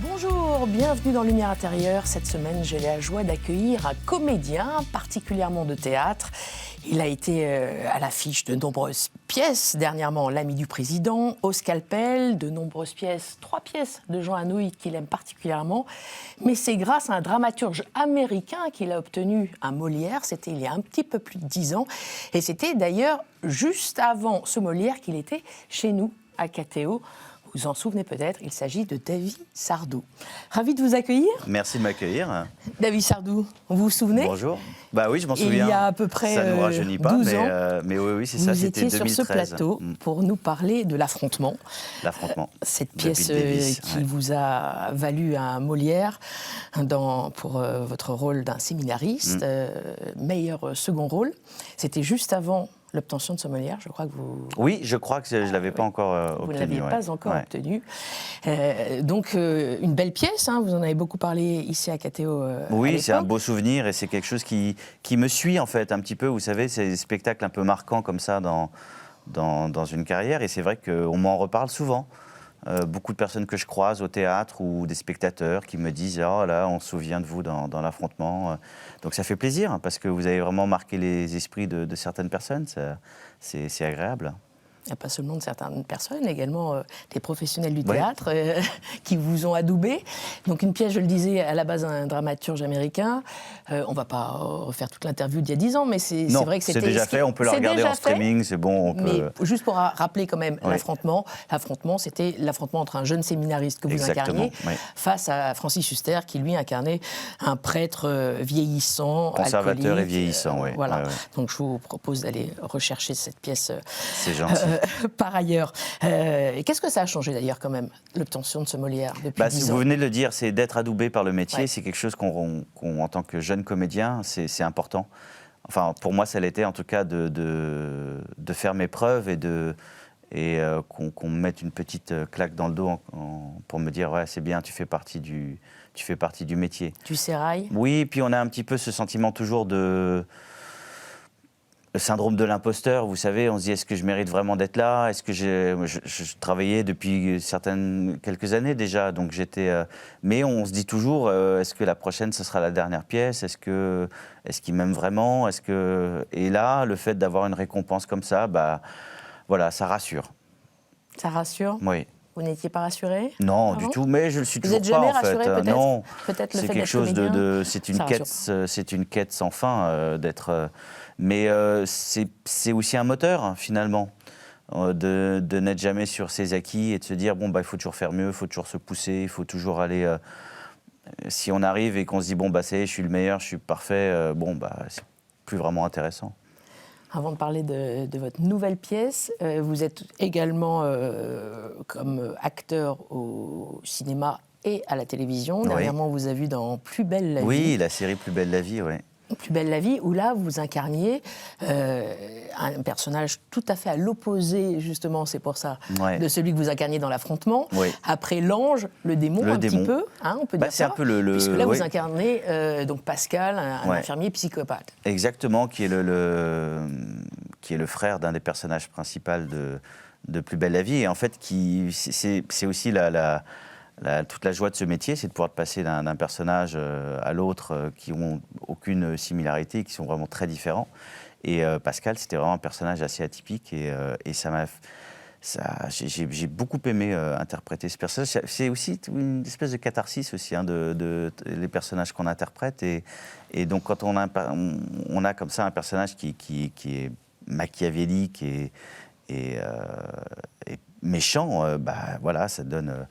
Bonjour, bienvenue dans Lumière intérieure. Cette semaine, j'ai la joie d'accueillir un comédien, particulièrement de théâtre. Il a été à l'affiche de nombreuses pièces, dernièrement L'ami du président, Au scalpel, de nombreuses pièces, 3 pièces de Jean Anouilh qu'il aime particulièrement. Mais c'est grâce à un dramaturge américain qu'il a obtenu un Molière, c'était il y a un petit peu plus de 10 ans. Et c'était d'ailleurs juste avant ce Molière qu'il était chez nous, à KTO. Vous vous en souvenez peut-être, il s'agit de David Sardou. Ravi de vous accueillir. Merci de m'accueillir. David Sardou, vous vous souvenez? Bonjour. Bah oui, je m'en souviens. Il y a à peu près ça ne nous rajeunit pas, 12 ans, mais oui, c'est ça, c'était 2013. Vous étiez sur ce plateau pour nous parler de L'Affrontement. L'Affrontement. Cette pièce qui ouais. vous a valu un Molière pour votre rôle d'un séminariste, meilleur second rôle. C'était juste avant l'obtention de ce Molière, je crois que vous... Oui, je crois que je ne l'avais pas encore obtenu. Vous ne l'aviez pas encore obtenu. Donc, une belle pièce, hein, vous en avez beaucoup parlé ici à KTO. Oui, c'est un beau souvenir et c'est quelque chose qui me suit en fait un petit peu. Vous savez, c'est des spectacles un peu marquants comme ça dans une carrière et c'est vrai qu'on m'en reparle souvent. Beaucoup de personnes que je croise au théâtre ou des spectateurs qui me disent « Oh là, on se souvient de vous dans l'Affrontement ». Donc ça fait plaisir parce que vous avez vraiment marqué les esprits de certaines personnes. C'est agréable. Il n'y a pas seulement de certaines personnes, également des professionnels du théâtre qui vous ont adoubé. Donc une pièce, je le disais, à la base un dramaturge américain. On ne va pas refaire toute l'interview d'il y a 10 ans, mais c'est vrai que c'était... c'est déjà fait, on peut la regarder en streaming, c'est bon. On peut... Mais juste pour rappeler quand même l'Affrontement. L'Affrontement, c'était l'affrontement entre un jeune séminariste que vous incarniez face à Francis Huster, qui lui incarnait un prêtre vieillissant, conservateur alcoolique, et vieillissant, oui. Voilà. Donc je vous propose d'aller rechercher cette pièce. C'est gentil. Par ailleurs. Qu'est-ce que ça a changé d'ailleurs quand même, l'obtention de ce Molière depuis 10 ans? Vous venez de le dire, c'est d'être adoubé par le métier, c'est quelque chose qu'on, en tant que jeune comédien, c'est important. Enfin, pour moi, ça l'était en tout cas de faire mes preuves et qu'on me mette une petite claque dans le dos pour me dire « Ouais, c'est bien, tu fais partie du métier ». Du sérail? Oui, puis on a un petit peu ce sentiment toujours le syndrome de l'imposteur, vous savez, on se dit est-ce que je mérite vraiment d'être là? Est-ce que je travaillais depuis quelques années déjà, donc mais on se dit toujours est-ce que la prochaine ce sera la dernière pièce? Est-ce qu'il m'aime vraiment? Et là, le fait d'avoir une récompense comme ça, voilà, ça rassure. Ça rassure? Oui. Vous n'étiez pas rassuré? Non, du tout, mais je le suis toujours pas jamais en fait. rassuré, peut-être? Non, peut-être le c'est fait quelque chose c'est une quête sans fin d'être. Mais c'est aussi un moteur hein, finalement de n'être jamais sur ses acquis et de se dire bon il faut toujours faire mieux, il faut toujours se pousser, il faut toujours aller. Si on arrive et qu'on se dit bon ça y est, je suis le meilleur, je suis parfait, c'est plus vraiment intéressant. Avant de parler de votre nouvelle pièce, vous êtes également comme acteur au cinéma et à la télévision. Dernièrement, on vous a vu dans Plus belle la vie. Oui, la série Plus belle la vie, oui. Plus belle la vie, où là, vous incarniez un personnage tout à fait à l'opposé, justement, c'est pour ça, de celui que vous incarniez dans L'Affrontement. Oui. Après l'ange, le démon, petit peu, hein, on peut dire ça. C'est un peu puisque là, vous incarnez donc Pascal, un infirmier psychopathe. Exactement, qui est le frère d'un des personnages principaux de Plus belle la vie. Et en fait, c'est aussi toute la joie de ce métier, c'est de pouvoir passer d'un personnage à l'autre qui n'ont aucune similarité, qui sont vraiment très différents. Et Pascal, c'était vraiment un personnage assez atypique et j'ai beaucoup aimé interpréter ce personnage. C'est aussi une espèce de catharsis aussi, hein, les personnages qu'on interprète. Et donc quand on a comme ça un personnage qui est machiavélique et méchant, voilà, ça donne...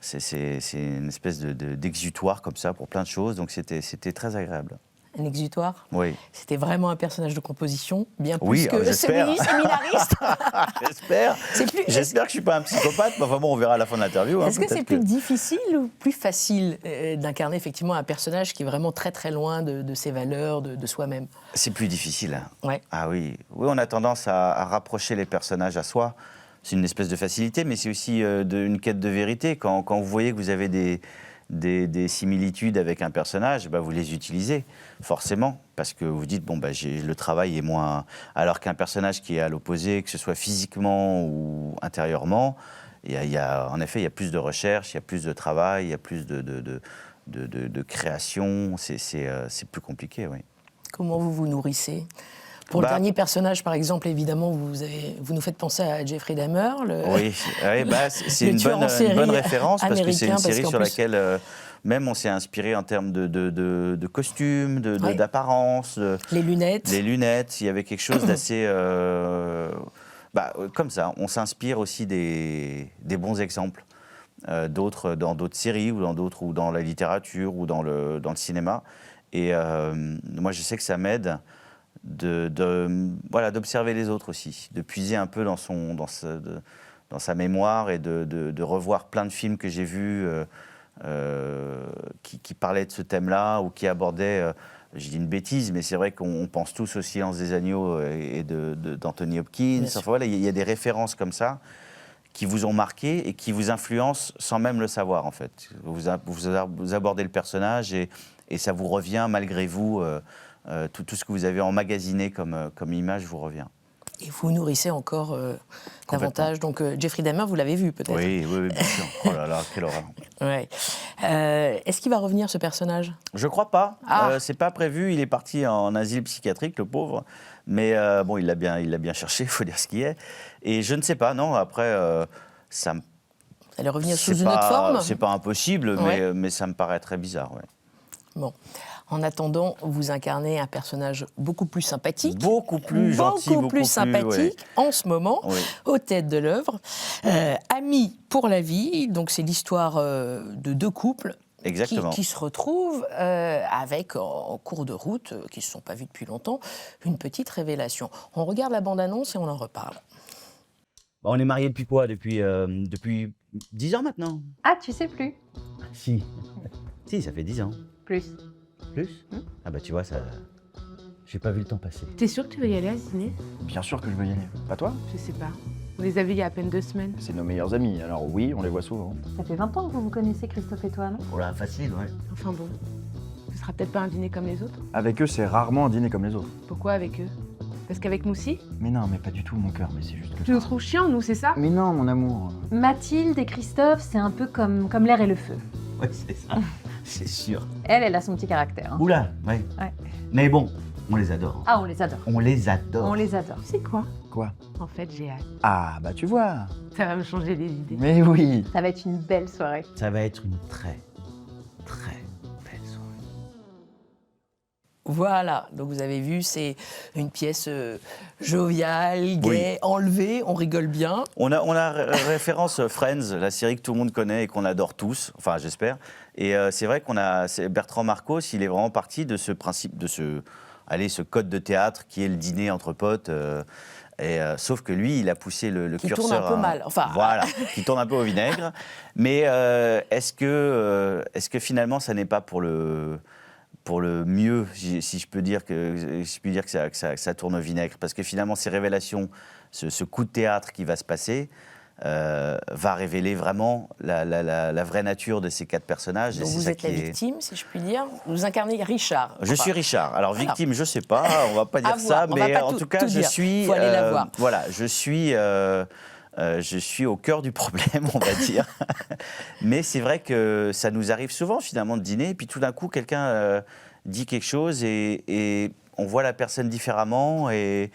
C'est une espèce d'exutoire comme ça pour plein de choses, donc c'était très agréable. Un exutoire? Oui. C'était vraiment un personnage de composition, bien plus que séminariste. J'espère. J'espère que je ne suis pas un psychopathe, mais enfin bon, on verra à la fin de l'interview. Est-ce que c'est plus difficile ou plus facile d'incarner effectivement un personnage qui est vraiment très très loin de ses valeurs, de soi-même? C'est plus difficile. Ouais. Ah oui. Oui, on a tendance à rapprocher les personnages à soi. C'est une espèce de facilité, mais c'est aussi une quête de vérité. Quand vous voyez que vous avez des similitudes avec un personnage, vous les utilisez, forcément, parce que vous dites, le travail est moins... Alors qu'un personnage qui est à l'opposé, que ce soit physiquement ou intérieurement, en effet, il y a plus de recherche, il y a plus de travail, il y a plus de création. C'est plus compliqué, oui. Comment vous vous nourrissez ? Pour le dernier personnage, par exemple, évidemment, vous nous faites penser à Jeffrey Dahmer. Oui, c'est une bonne référence parce que c'est une série sur laquelle même on s'est inspiré en termes de costumes, d'apparence. Les lunettes. Les lunettes, il y avait quelque chose d'assez... comme ça, on s'inspire aussi des bons exemples dans d'autres séries ou dans la littérature ou dans le cinéma. Et moi, je sais que ça m'aide d'observer les autres aussi, de puiser un peu dans sa mémoire et de revoir plein de films que j'ai vus qui parlaient de ce thème-là ou qui abordaient, je dis une bêtise, mais c'est vrai qu'on pense tous au Silence des agneaux et d'Anthony Hopkins. Enfin, voilà, il y a des références comme ça qui vous ont marqué et qui vous influencent sans même le savoir, en fait. Vous abordez le personnage et ça vous revient malgré vous. Tout ce que vous avez emmagasiné comme image vous revient. Et vous nourrissez encore davantage. Donc Jeffrey Dahmer, vous l'avez vu peut-être ? Oui, bien sûr. Oh là là, quelle horreur. Ouais. Est-ce qu'il va revenir, ce personnage ? Je crois pas. C'est pas prévu. Il est parti en asile psychiatrique, le pauvre. Mais bon, il l'a bien cherché, il faut dire ce qu'il est. Et je ne sais pas, non, après, ça me... Vous allez revenir sous une autre forme ? C'est pas impossible, mais ça me paraît très bizarre, ouais. Bon. En attendant, vous incarnez un personnage beaucoup plus sympathique. Beaucoup plus gentil, beaucoup plus sympathique en ce moment, aux têtes de l'œuvre. Amis pour la vie, donc c'est l'histoire de deux couples qui se retrouvent avec, en cours de route, qui ne se sont pas vus depuis longtemps, une petite révélation. On regarde la bande-annonce et on en reparle. On est mariés depuis quoi ? Depuis 10 ans maintenant. Ah, tu sais plus ? Si, ça fait 10 ans. Plus. Plus ? Ah bah tu vois, ça... J'ai pas vu le temps passer. T'es sûr que tu veux y aller à ce dîner ? Bien sûr que je veux y aller. Pas toi ? Je sais pas. On les a vus il y a à peine 2 semaines. C'est nos meilleurs amis, alors oui, on les voit souvent. Ça fait 20 ans que vous vous connaissez, Christophe et toi, non ? Oh là, facile, ouais. Enfin bon, ce sera peut-être pas un dîner comme les autres. Avec eux, c'est rarement un dîner comme les autres. Pourquoi avec eux ? Parce qu'avec Moussi ? Mais non, mais pas du tout, mon cœur, mais c'est juste que... Tu nous trouves chiants, nous, c'est ça ? Mais non, mon amour. Mathilde et Christophe, c'est un peu comme l'air et le feu. Ouais, c'est ça. C'est sûr. Elle a son petit caractère. Oula, ouais. Mais bon, on les adore. Ah, on les adore. On les adore. On les adore. C'est quoi ? Quoi ? En fait, j'ai hâte. Ah, bah tu vois. Ça va me changer les idées. Mais oui. Ça va être une belle soirée. Ça va être une très, très belle soirée. Voilà, donc vous avez vu, c'est une pièce joviale, gaie, enlevée, on rigole bien. On a référence Friends, la série que tout le monde connaît et qu'on adore tous, enfin j'espère. Et c'est vrai Bertrand Marcos, il est vraiment parti de ce principe, de ce code de théâtre qui est le dîner entre potes. Sauf que lui, il a poussé le qui curseur... Qui tourne un peu mal, enfin... Voilà, qui tourne un peu au vinaigre. Mais est-ce que finalement, ça n'est pas pour le mieux, si je peux dire que ça tourne au vinaigre, parce que finalement ces révélations, ce coup de théâtre qui va se passer, va révéler vraiment la vraie nature de ces 4 personnages. Donc vous êtes la victime, si je puis dire. Vous incarnez Richard. Je suis Richard. Alors victime, je sais pas, on va pas dire ça, mais en tout cas, je suis. Faut aller la voir. Voilà, je suis au cœur du problème, on va dire. Mais c'est vrai que ça nous arrive souvent, finalement, de dîner, et puis tout d'un coup, quelqu'un dit quelque chose et on voit la personne différemment. Et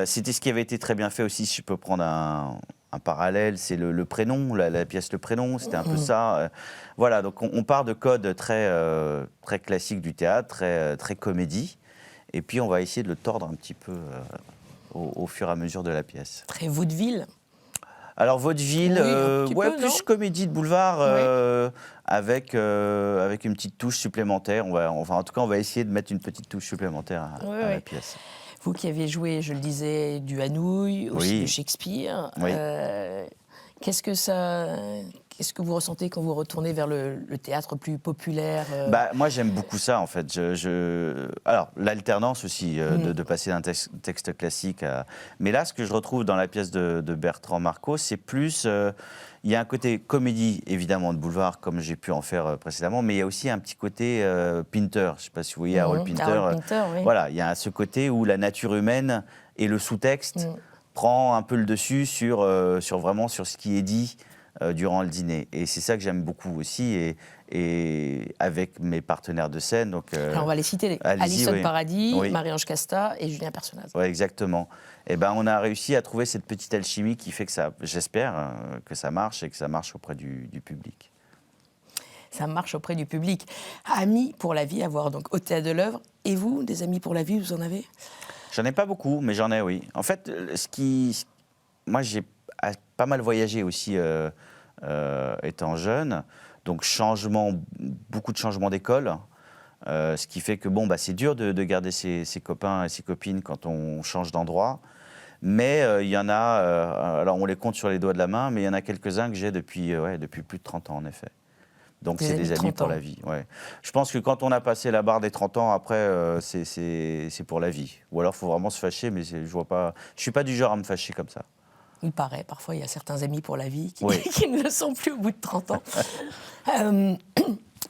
c'était ce qui avait été très bien fait aussi, si je peux prendre un parallèle, c'est le prénom, la pièce Le Prénom, c'était un peu ça. Voilà, donc on part de codes très classiques du théâtre, très comédie, et puis on va essayer de le tordre un petit peu au fur et à mesure de la pièce. Très vaudeville. Alors vaudeville, plus comédie de boulevard, avec une petite touche supplémentaire. En tout cas, on va essayer de mettre une petite touche supplémentaire à la pièce. Vous qui avez joué, je le disais, du Hanouille, aussi de Shakespeare, qu'est-ce que vous ressentez quand vous retournez vers le théâtre plus populaire Moi, j'aime beaucoup ça, en fait. Alors, l'alternance aussi, de passer d'un texte classique à... Mais là, ce que je retrouve dans la pièce de Bertrand Marcos, c'est plus... il y a un côté comédie, évidemment, de boulevard, comme j'ai pu en faire précédemment, mais il y a aussi un petit côté Pinter. Je ne sais pas si vous voyez Harold Pinter. Harold Pinter, oui. Voilà, il y a ce côté où la nature humaine et le sous-texte prend un peu le dessus sur vraiment sur ce qui est dit durant le dîner. Et c'est ça que j'aime beaucoup aussi, et avec mes partenaires de scène. Donc, Alors on va les citer, allez-y, Alison oui. Paradis, Oui. Marie-Ange Casta et Julien Personnaz. Ouais, exactement. Et ben, on a réussi à trouver cette petite alchimie qui fait que ça, j'espère, que ça marche et que ça marche auprès du public. Ça marche auprès du public. Amis pour la vie à voir donc au Théâtre de l'Œuvre. Et vous, des amis pour la vie, vous en avez? J'en ai pas beaucoup, mais j'en ai, oui. En fait, moi, j'ai pas mal voyagé aussi étant jeune. Donc, beaucoup de changements d'école. Ce qui fait que c'est dur de garder ses copains et ses copines quand on change d'endroit. Mais il y en a, alors on les compte sur les doigts de la main, mais il y en a quelques-uns que j'ai depuis plus de 30 ans, en effet. Donc c'est des amis pour la vie. Ouais. Je pense que quand on a passé la barre des 30 ans, après, c'est pour la vie. Ou alors il faut vraiment se fâcher, mais je ne suis pas du genre à me fâcher comme ça. Il paraît, parfois il y a certains amis pour la vie qui, Oui. qui ne le sont plus au bout de 30 ans.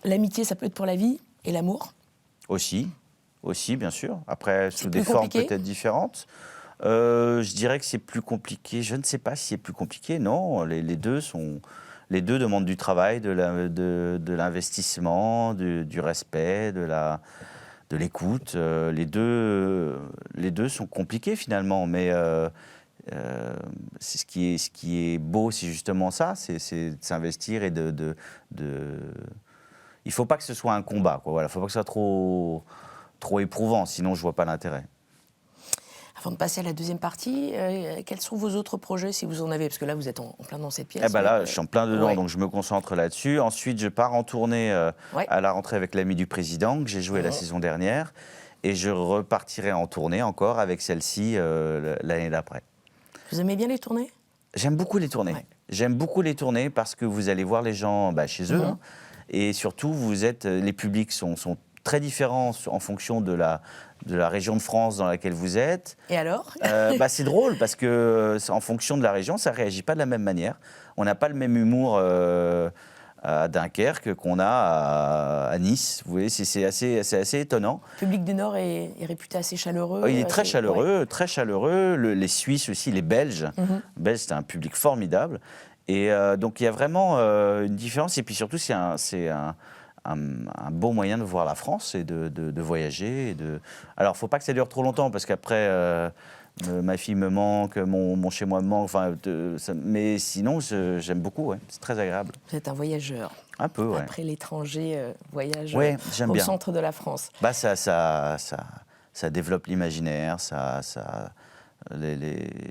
L'amitié, ça peut être pour la vie, et l'amour? Aussi, bien sûr. Après, sous des plus formes compliqué peut-être différentes. Je dirais que c'est plus compliqué. Je ne sais pas si c'est plus compliqué. Non, les deux demandent du travail, de l'investissement, du respect, de l'écoute. Les deux sont compliqués finalement, mais c'est ce qui est beau, c'est justement ça, c'est de s'investir et il ne faut pas que ce soit un combat, quoi. Voilà, il ne faut pas que ce soit trop éprouvant, sinon je ne vois pas l'intérêt. Avant de passer à la deuxième partie, quels sont vos autres projets, si vous en avez? Parce que là, vous êtes en plein dans cette pièce. Là, je suis en plein dedans, ouais. donc je me concentre là-dessus. Ensuite, je pars en tournée Ouais. à la rentrée avec l'Ami du Président, que j'ai joué la saison dernière. Et je repartirai en tournée encore avec celle-ci l'année d'après. Vous aimez bien les tournées? J'aime beaucoup les tournées. Ouais. J'aime beaucoup les tournées parce que vous allez voir les gens chez eux. Hein. Et surtout, les publics sont très différents en fonction de la région de France dans laquelle vous êtes. Et alors? C'est drôle parce que en fonction de la région, ça ne réagit pas de la même manière. On n'a pas le même humour à Dunkerque qu'on a à Nice. Vous voyez, c'est assez étonnant. Le public du Nord est réputé assez chaleureux. Il est très chaleureux, ouais. très chaleureux. Les Suisses aussi, les Belges. Les Belges, c'est un public formidable. Et donc, il y a vraiment une différence. Et puis surtout, c'est un beau moyen de voir la France et de voyager. Alors, il ne faut pas que ça dure trop longtemps parce qu'après, ma fille me manque, mon chez-moi me manque. Mais sinon, j'aime beaucoup. Ouais. C'est très agréable. Vous êtes un voyageur. Un peu, ouais. Après l'étranger, voyage j'aime au bien. centre de la France. Ça développe l'imaginaire.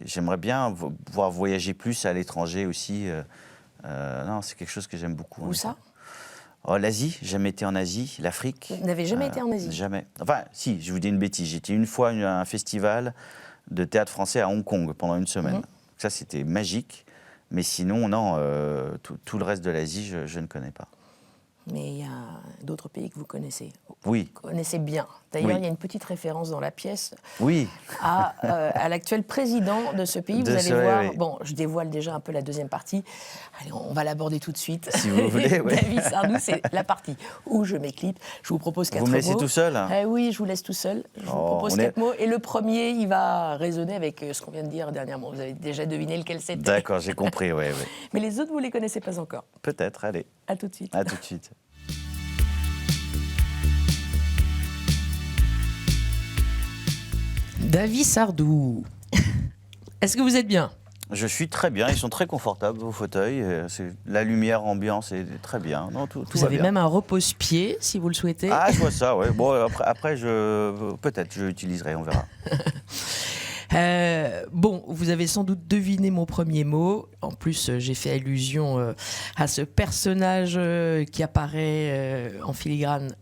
J'aimerais bien voir voyager plus à l'étranger aussi. Non, c'est quelque chose que j'aime beaucoup. Où ça? L'Asie, j'ai jamais été en Asie, l'Afrique. Vous n'avez jamais été en Asie? Jamais. Enfin, si, je vous dis une bêtise. J'étais une fois à un festival de théâtre français à Hong Kong pendant une semaine. Ça, c'était magique. Mais sinon, non, tout le reste de l'Asie, je ne connais pas. Mais il y a d'autres pays que vous connaissez. Oui. Vous connaissez bien. D'ailleurs, Oui. il y a une petite référence dans la pièce Oui. à l'actuel président de ce pays. Vous allez voir. Oui. Bon, je dévoile déjà un peu la deuxième partie. Allez, on va l'aborder tout de suite. Si vous voulez, oui. David Sardou, c'est la partie où je m'éclipse. Je vous propose 4 mots. Vous me laissez tout seul? Oui, je vous laisse tout seul. Je vous propose 4 mots. Et le premier, il va résonner avec ce qu'on vient de dire dernièrement. Vous avez déjà deviné lequel c'était. D'accord, j'ai compris, oui. Mais les autres, vous ne les connaissez pas encore. Peut-être, allez. À tout de suite. À tout de suite. David Sardou. Est-ce que vous êtes bien? Je suis très bien, ils sont très confortables, vos fauteuils. La lumière ambiance est très bien. Non, tout Vous va avez bien. même un repose-pied, si vous le souhaitez. Ah, je vois ça, oui. Bon, après peut-être, je l'utiliserai, on verra. Bon, vous avez sans doute deviné mon premier mot. En plus, j'ai fait allusion à ce personnage qui apparaît en filigrane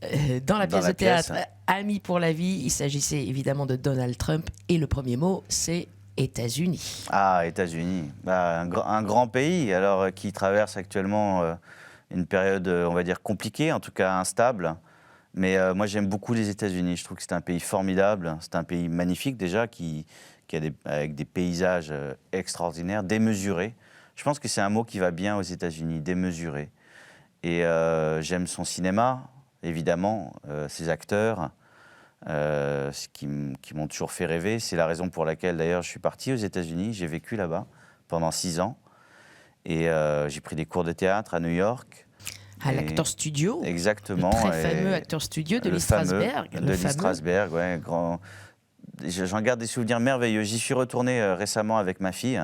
dans la pièce de théâtre Amis pour la vie. Il s'agissait évidemment de Donald Trump. Et le premier mot, c'est États-Unis. Ah, États-Unis. Un grand pays, alors qui traverse actuellement une période, on va dire, compliquée, en tout cas instable. Mais moi, j'aime beaucoup les États-Unis. Je trouve que c'est un pays formidable. C'est un pays magnifique déjà, avec des paysages extraordinaires, démesurés. Je pense que c'est un mot qui va bien aux États-Unis, démesuré. Et j'aime son cinéma, évidemment, ses acteurs. qui m'ont toujours fait rêver. C'est la raison pour laquelle, d'ailleurs, je suis parti aux États-Unis. J'ai vécu là-bas pendant 6 ans. Et j'ai pris des cours de théâtre à New York. À l'Actor Studio. Exactement. Le très fameux Actor Studio de Lee Strasberg. De Lee Strasberg, ouais, grand. J'en garde des souvenirs merveilleux. J'y suis retourné récemment avec ma fille,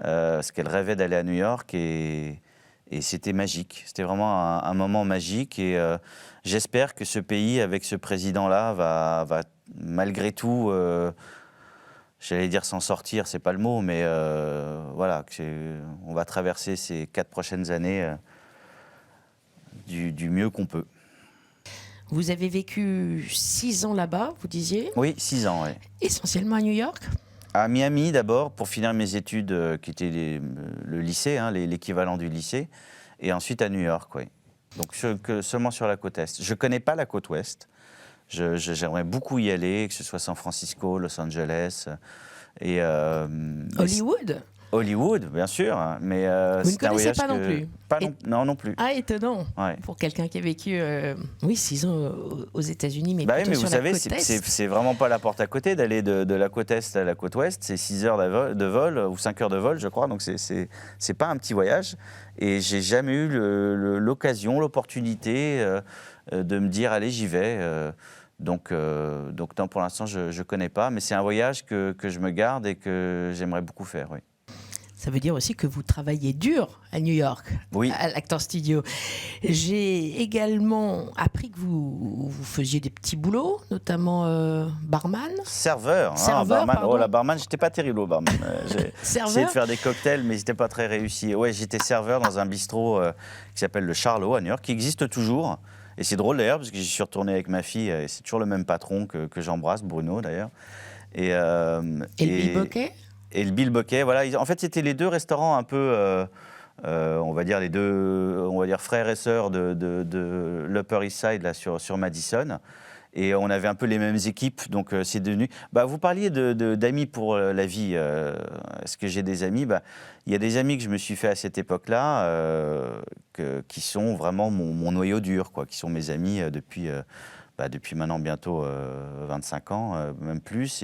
parce qu'elle rêvait d'aller à New York, et c'était magique. C'était vraiment un moment magique, et j'espère que ce pays, avec ce président-là, va malgré tout, j'allais dire s'en sortir, c'est pas le mot, mais voilà, on va traverser ces 4 prochaines années du mieux qu'on peut. Vous avez vécu 6 ans là-bas, vous disiez? Oui, 6 ans, oui. Essentiellement à New York? À Miami d'abord, pour finir mes études, qui étaient le lycée, hein, l'équivalent du lycée, et ensuite à New York, oui. Donc seulement sur la côte Est. Je ne connais pas la côte Ouest. J'aimerais beaucoup y aller, que ce soit San Francisco, Los Angeles. Et, Hollywood? Hollywood, bien sûr, hein, mais vous ne connaissez pas non plus? Non, non plus. Ah, étonnant, Ouais. pour quelqu'un qui a vécu 6 ans aux États-Unis, mais Bah oui, plutôt mais sur vous la savez, côte Est. c'est vraiment pas la porte à côté d'aller de la côte Est à la côte Ouest. C'est 6 heures de vol, ou 5 heures de vol, je crois. Donc c'est pas un petit voyage. Et j'ai jamais eu l'occasion, l'opportunité de me dire, allez, j'y vais. Donc non, pour l'instant, je ne connais pas. Mais c'est un voyage que je me garde et que j'aimerais beaucoup faire, oui. Ça veut dire aussi que vous travaillez dur à New York, Oui. à l'Actor Studio. J'ai également appris que vous faisiez des petits boulots, notamment barman. Serveur, Serveur, barman. pardon. Oh, la barman, j'étais pas terrible au barman. J'ai essayé Serveur? de faire des cocktails, mais j'étais pas très réussi. Ouais, j'étais serveur dans un bistrot qui s'appelle le Charlot à New York, qui existe toujours. Et c'est drôle d'ailleurs, parce que j'y suis retourné avec ma fille, et c'est toujours le même patron que j'embrasse, Bruno d'ailleurs. Et le Bill Bocquet? Et le Bill Bocquet, voilà. En fait, c'était les deux restaurants un peu, on va dire les deux, on va dire frères et sœurs de l'Upper East Side là sur Madison. Et on avait un peu les mêmes équipes, donc c'est devenu. Bah, vous parliez d'amis pour la vie. Est-ce que j'ai des amis? Bah, il y a des amis que je me suis fait à cette époque-là, qui sont vraiment mon noyau dur, quoi, qui sont mes amis depuis maintenant bientôt 25 ans, même plus.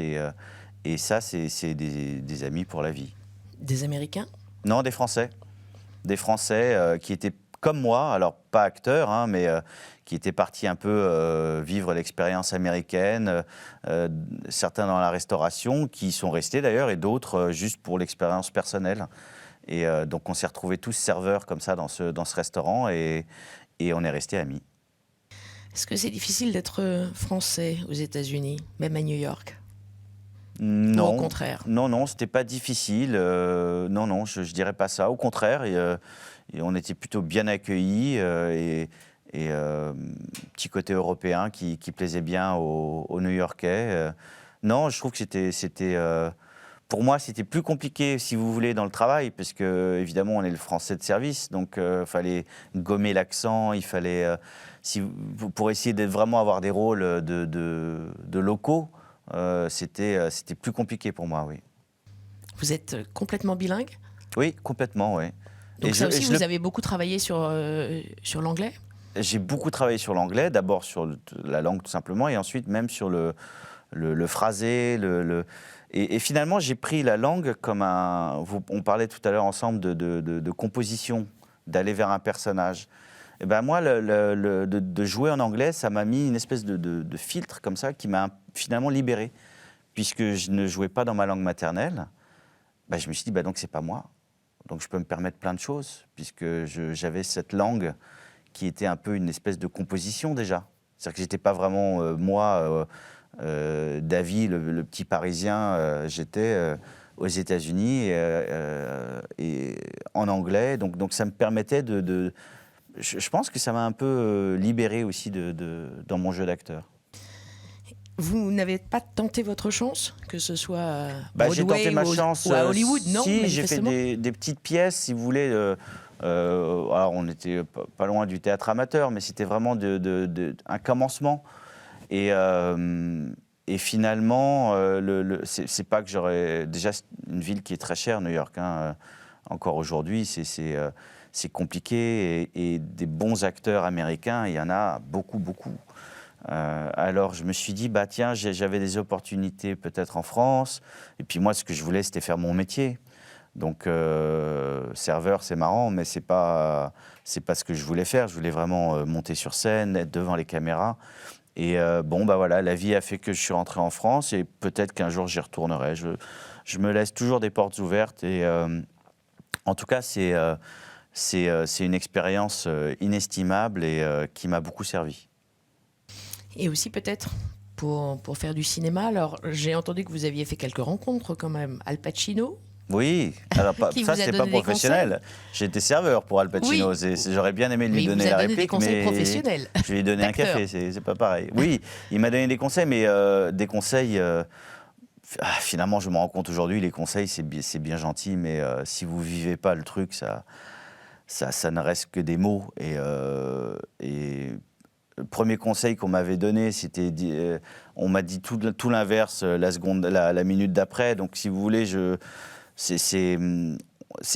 Et ça, c'est des amis pour la vie. Des Américains? Non, des Français. Des Français qui étaient comme moi, alors pas acteurs, hein, mais qui étaient partis un peu vivre l'expérience américaine, certains dans la restauration, qui sont restés d'ailleurs, et d'autres juste pour l'expérience personnelle. Et donc on s'est retrouvés tous serveurs comme ça dans ce restaurant, et on est restés amis. Est-ce que c'est difficile d'être français aux États-Unis, même à New York? Non. Ou au contraire? Non, c'était pas difficile. Non, je dirais pas ça. Au contraire, et on était plutôt bien accueillis, et petit côté européen qui plaisait bien aux New-Yorkais. Non, je trouve que c'était pour moi, c'était plus compliqué, si vous voulez, dans le travail, parce que évidemment, on est le français de service, donc il fallait gommer l'accent, il fallait, pour essayer de vraiment avoir des rôles de locaux. C'était plus compliqué pour moi, oui. Vous êtes complètement bilingue? Oui, complètement, oui. Donc ça aussi, vous avez beaucoup travaillé sur l'anglais? J'ai beaucoup travaillé sur l'anglais, d'abord sur la langue tout simplement, et ensuite même sur le phrasé. Et finalement, j'ai pris la langue comme on parlait tout à l'heure ensemble de composition, d'aller vers un personnage. Et ben moi, de jouer en anglais, ça m'a mis une espèce de filtre comme ça qui m'a finalement libéré. Puisque je ne jouais pas dans ma langue maternelle, ben je me suis dit, donc c'est pas moi. Donc je peux me permettre plein de choses, puisque j'avais cette langue qui était un peu une espèce de composition déjà. C'est-à-dire que j'étais pas vraiment moi, David, le petit Parisien, j'étais aux États-Unis et en anglais. Donc ça me permettait je pense que ça m'a un peu libéré aussi dans mon jeu d'acteur. Vous n'avez pas tenté votre chance, que ce soit à j'ai Broadway tenté ma chance ou à Hollywood, non? Si, j'ai fait des petites pièces, si vous voulez. Alors, on n'était pas loin du théâtre amateur, mais c'était vraiment un commencement. Et finalement, c'est pas que j'aurais... Déjà, c'est une ville qui est très chère, New York. Hein, encore aujourd'hui, c'est compliqué. Et des bons acteurs américains, il y en a beaucoup, beaucoup. Alors je me suis dit, bah tiens, j'avais des opportunités peut-être en France. Et puis moi, ce que je voulais, c'était faire mon métier. Donc serveur, c'est marrant, mais c'est pas ce que je voulais faire. Je voulais vraiment monter sur scène, être devant les caméras. Et bon, bah voilà, la vie a fait que je suis rentré en France et peut-être qu'un jour j'y retournerai. Je me laisse toujours des portes ouvertes et en tout cas, c'est une expérience inestimable et qui m'a beaucoup servi. Et aussi peut-être pour faire du cinéma. Alors, j'ai entendu que vous aviez fait quelques rencontres quand même. Al Pacino. Oui, alors Qui ça vous a c'était pas donné des professionnel. J'ai été serveur pour Al Pacino. Oui. J'aurais bien aimé lui Mais il donner vous a la donné des réplique, conseils mais professionnels. je lui ai donné un D'acteur. café, c'est pas pareil. Oui, il m'a donné des conseils, mais des conseils. Finalement, je me rends compte aujourd'hui, les conseils c'est bien gentil, mais si vous vivez pas le truc, ça ne reste que des mots. Et le premier conseil qu'on m'avait donné, c'était, on m'a dit tout l'inverse la minute d'après. Donc, si vous voulez, c'est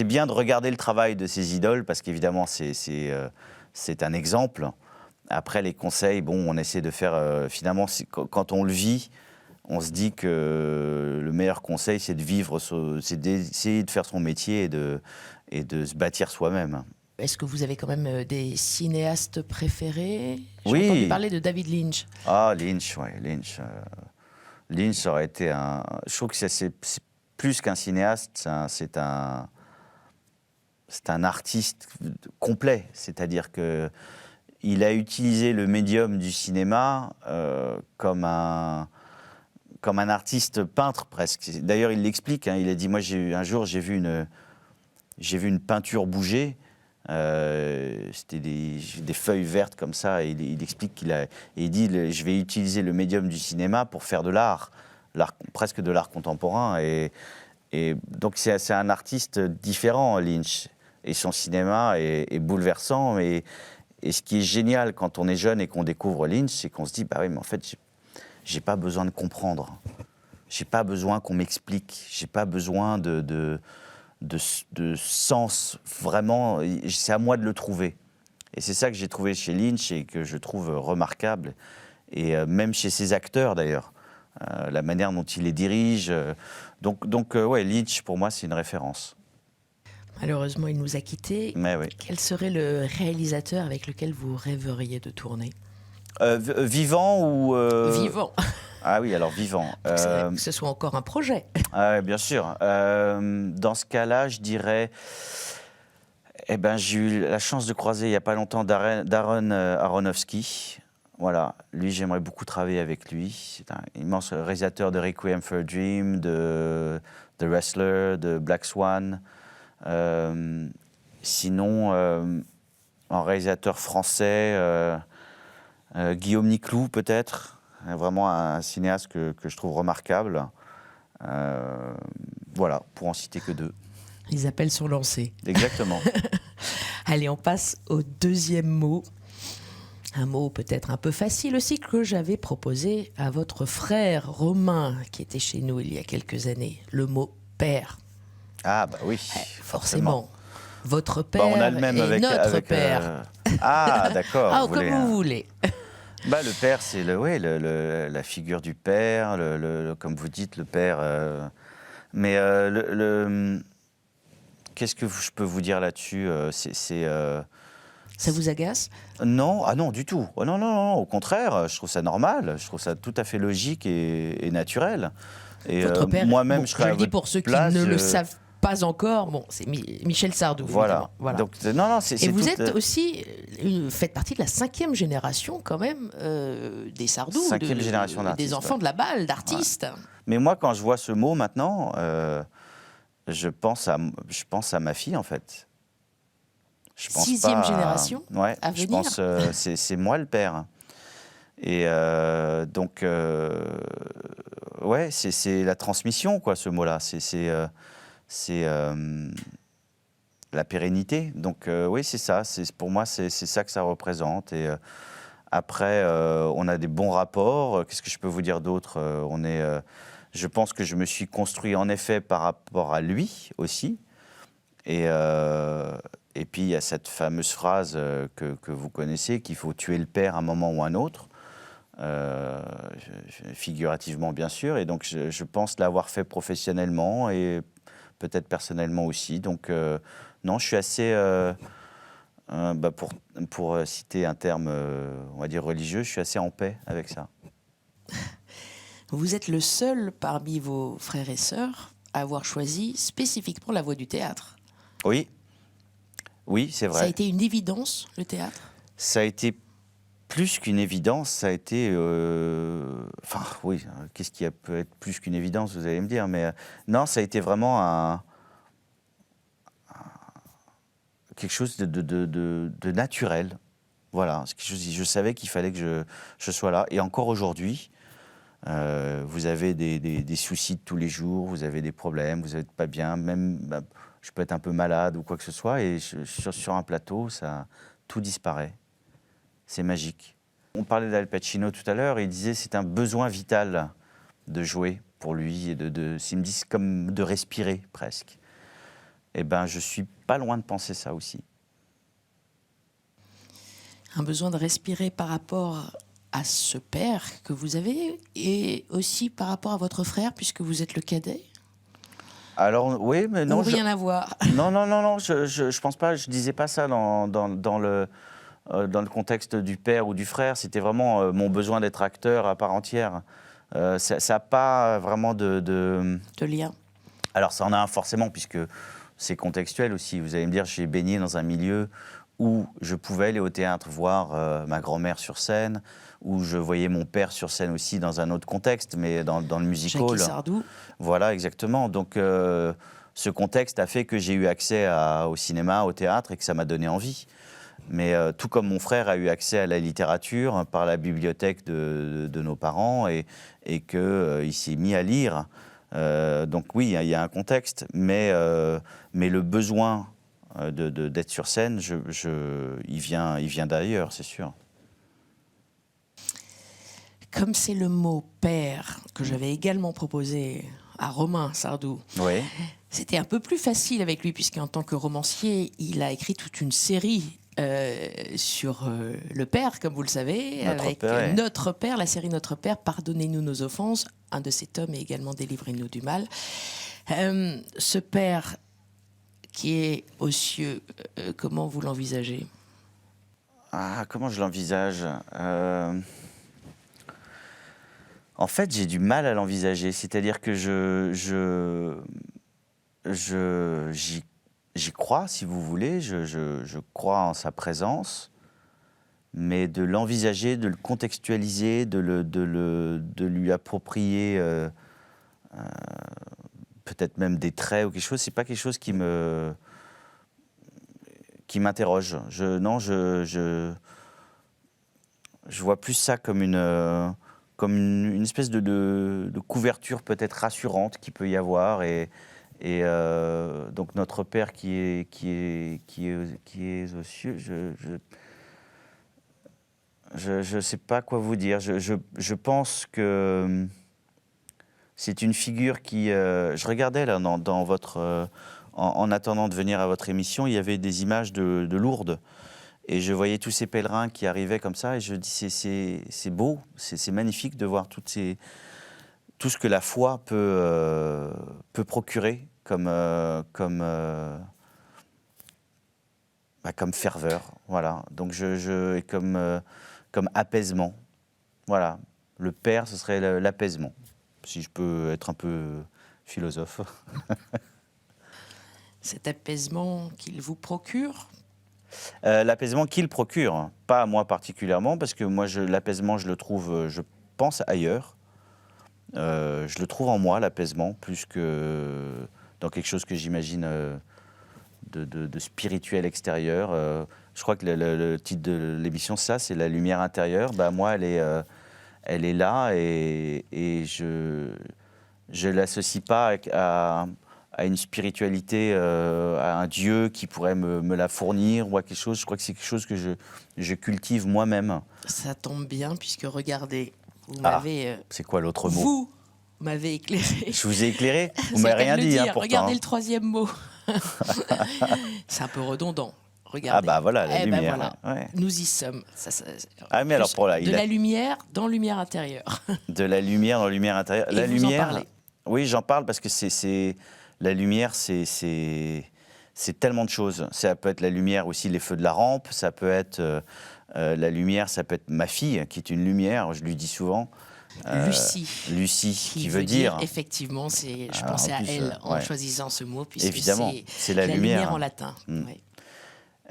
bien de regarder le travail de ces idoles parce qu'évidemment, c'est un exemple. Après, les conseils, bon, on essaie de faire. Finalement, quand on le vit, on se dit que le meilleur conseil, c'est de vivre, c'est d'essayer de faire son métier et de se bâtir soi-même. Est-ce que vous avez quand même des cinéastes préférés? Oui. J'ai entendu parler de David Lynch. Ah, Lynch, ouais, Lynch. Lynch aurait été un. Je trouve que c'est plus qu'un cinéaste, c'est un artiste complet. C'est-à-dire que il a utilisé le médium du cinéma comme un artiste peintre presque. D'ailleurs, il l'explique. Hein, il a dit, moi, un jour, j'ai vu une peinture bouger. C'était des feuilles vertes comme ça. Et il explique il dit, je vais utiliser le médium du cinéma pour faire de l'art, presque de l'art contemporain. Et donc, c'est un artiste différent, Lynch. Et son cinéma est bouleversant. Et ce qui est génial quand on est jeune et qu'on découvre Lynch, c'est qu'on se dit, bah oui, mais en fait, j'ai pas besoin de comprendre. J'ai pas besoin qu'on m'explique. J'ai pas besoin de sens. Vraiment, c'est à moi de le trouver. Et c'est ça que j'ai trouvé chez Lynch et que je trouve remarquable. Et même chez ses acteurs, d'ailleurs. La manière dont il les dirige. Donc ouais, Lynch, pour moi, c'est une référence. Malheureusement, il nous a quittés. Mais oui. Quel serait le réalisateur avec lequel vous rêveriez de tourner? Vivant ou... Vivant. Ah oui, alors vivant. Que ce soit encore un projet. Ah, bien sûr. Dans ce cas-là, je dirais... Eh ben, j'ai eu la chance de croiser il n'y a pas longtemps Darren Aronofsky. Voilà, lui, j'aimerais beaucoup travailler avec lui. C'est un immense réalisateur de Requiem for a Dream, de The Wrestler, de Black Swan. Sinon, un réalisateur français, Guillaume Niclou, peut-être. Vraiment un cinéaste que je trouve remarquable. Voilà, pour en citer que deux. Les appels sont lancés. Exactement. Allez, on passe au deuxième mot. Un mot peut-être un peu facile aussi que j'avais proposé à votre frère Romain qui était chez nous il y a quelques années. Le mot père. Ah bah oui, forcément. Votre père on a le même et notre père. Ah d'accord. Ah, comme vous voulez. Bah, le père, c'est la figure du père, comme vous dites, le père. Mais qu'est-ce que je peux vous dire là-dessus? Ça vous agace? Non, ah non, du tout. Oh, non, non, non, au contraire, je trouve ça normal, je trouve ça tout à fait logique et naturel. Et votre père, moi-même, bon, je serais je à le dis votre pour ceux place, qui ne le savent pas encore, bon, c'est Michel Sardou. Voilà. Voilà. Donc, non, c'est et vous tout, êtes aussi, faites partie de la 5e génération quand même des Sardou, 5e génération d'artistes, des enfants ouais. de la balle, d'artistes. Ouais. Mais moi, quand je vois ce mot maintenant, je pense à ma fille, en fait. Je pense 6e génération ouais, à je venir. pense c'est moi le père. Et donc, ouais, c'est la transmission, quoi, ce mot-là. C'est la pérennité. Donc, oui, c'est ça. Pour moi, c'est ça que ça représente. Et après, on a des bons rapports. Qu'est-ce que je peux vous dire d'autre? Je pense que je me suis construit, en effet, par rapport à lui aussi. Et puis, il y a cette fameuse phrase que vous connaissez, qu'il faut tuer le père à un moment ou un autre. figurativement bien sûr, et donc je pense l'avoir fait professionnellement et peut-être personnellement aussi. Donc non, je suis assez, pour citer un terme, on va dire religieux, je suis assez en paix avec ça. Vous êtes le seul parmi vos frères et sœurs à avoir choisi spécifiquement la voie du théâtre. Oui, oui, c'est vrai. Ça a été une évidence, le théâtre? Ça a été plus qu'une évidence, ça a été... Enfin, oui, qu'est-ce qui peut être plus qu'une évidence, vous allez me dire, mais non, ça a été vraiment quelque chose de naturel. Voilà, c'est quelque chose, je savais qu'il fallait que je sois là. Et encore aujourd'hui, vous avez des soucis de tous les jours, vous avez des problèmes, vous n'êtes pas bien, même je peux être un peu malade ou quoi que ce soit, et sur un plateau, tout disparaît. C'est magique. On parlait d'Al Pacino tout à l'heure, il disait c'est un besoin vital de jouer pour lui, et il me dit c'est comme de respirer presque. Eh bien, je suis pas loin de penser ça aussi. Un besoin de respirer par rapport à ce père que vous avez et aussi par rapport à votre frère, puisque vous êtes le cadet? Alors, oui, mais non. Ou rien à voir? Non, je pense pas, je disais pas ça dans le contexte du père ou du frère, c'était vraiment mon besoin d'être acteur à part entière. Ça n'a pas vraiment de lien. Alors ça en a un forcément, puisque c'est contextuel aussi. Vous allez me dire, j'ai baigné dans un milieu où je pouvais aller au théâtre voir ma grand-mère sur scène, où je voyais mon père sur scène aussi dans un autre contexte, mais dans le musical. Jackie Sardou. Voilà, exactement. Donc ce contexte a fait que j'ai eu accès au cinéma, au théâtre, et que ça m'a donné envie. Mais tout comme mon frère a eu accès à la littérature par la bibliothèque de nos parents, et qu'il s'est mis à lire. Donc oui, il y a un contexte, mais le besoin d'être sur scène, il vient d'ailleurs, c'est sûr. Comme c'est le mot « père » que j'avais également proposé à Romain Sardou, Oui. c'était un peu plus facile avec lui, puisqu'en tant que romancier, il a écrit toute une série sur le père, comme vous le savez, Notre Père, la série Notre Père, Pardonnez-nous nos offenses. Un de ces tomes est également Délivrez-nous du mal. Ce père qui est aux cieux, comment vous l'envisagez? Comment je l'envisage? En fait, j'ai du mal à l'envisager. C'est-à-dire que j'y crois, si vous voulez. Je crois en sa présence. Mais de l'envisager, de le contextualiser, de lui approprier peut-être même des traits ou quelque chose, c'est pas quelque chose qui m'interroge. Je vois plus ça comme une espèce de couverture peut-être rassurante qu'il peut y avoir, et donc notre Père qui est aux cieux, je ne sais pas quoi vous dire. Je pense que c'est une figure qui... je regardais là dans votre... en attendant de venir à votre émission, il y avait des images de Lourdes. Et je voyais tous ces pèlerins qui arrivaient comme ça, et je dis c'est beau, c'est magnifique de voir tout ce que la foi peut procurer comme ferveur, voilà. Donc comme apaisement, voilà. Le Père, ce serait l'apaisement, si je peux être un peu philosophe. Cet apaisement qu'il vous procure? L'apaisement qu'il procure, pas à moi particulièrement, parce que moi, l'apaisement, je le trouve, je pense, ailleurs. Je le trouve en moi, l'apaisement, plus que dans quelque chose que j'imagine de spirituel extérieur. Je crois que le titre de l'émission, c'est la lumière intérieure. Moi, elle est là, et je l'associe pas à une spiritualité, à un Dieu qui pourrait me la fournir ou à quelque chose. Je crois que c'est quelque chose que je cultive moi-même. Ça tombe bien, puisque regardez, vous m'avez... c'est quoi l'autre mot? Vous m'avez éclairé. Je vous ai éclairé? Vous C'est m'avez le cas rien de le dit, dire. pourtant. Regardez le troisième mot. C'est un peu redondant. Regardez. Ah bah voilà, la Eh ben lumière. voilà. Ouais. Nous y sommes. Ah mais alors Plus pour là, de la lumière dans lumière intérieure. de la lumière dans la lumière intérieure. Et La vous en lumière. parlez. Oui, j'en parle parce que la lumière, c'est tellement de choses. Ça peut être la lumière aussi, les feux de la rampe. Ça peut être la lumière. Ça peut être ma fille qui est une lumière. Je lui dis souvent. Lucie. Lucie, qui veut dire. Effectivement, je Ah, pensais en à plus, elle en ouais. choisissant ce mot, puisque Évidemment, c'est la lumière. en latin. Mm. Ouais.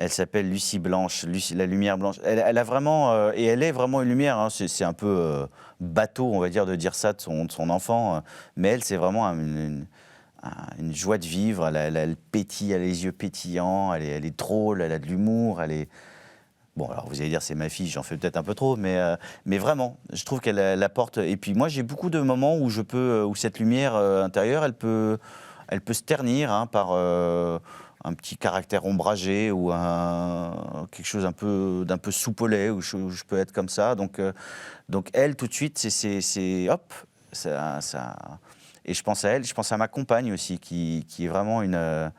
Elle s'appelle Lucie Blanche, la lumière blanche. Elle a vraiment, et elle est vraiment une lumière. Hein. C'est un peu bateau, on va dire, de dire ça de son enfant. Mais elle, c'est vraiment une joie de vivre. Elle pétille, elle a les yeux pétillants, elle est drôle, elle a de l'humour. Bon, alors vous allez dire, c'est ma fille, j'en fais peut-être un peu trop, mais vraiment, je trouve qu'elle apporte. Et puis moi, j'ai beaucoup de moments où où cette lumière intérieure, elle peut se ternir hein, par un petit caractère ombragé ou quelque chose d'un peu soupolé où je peux être comme ça. Donc elle, tout de suite, c'est hop, ça. Et je pense à elle, je pense à ma compagne aussi, qui est vraiment une.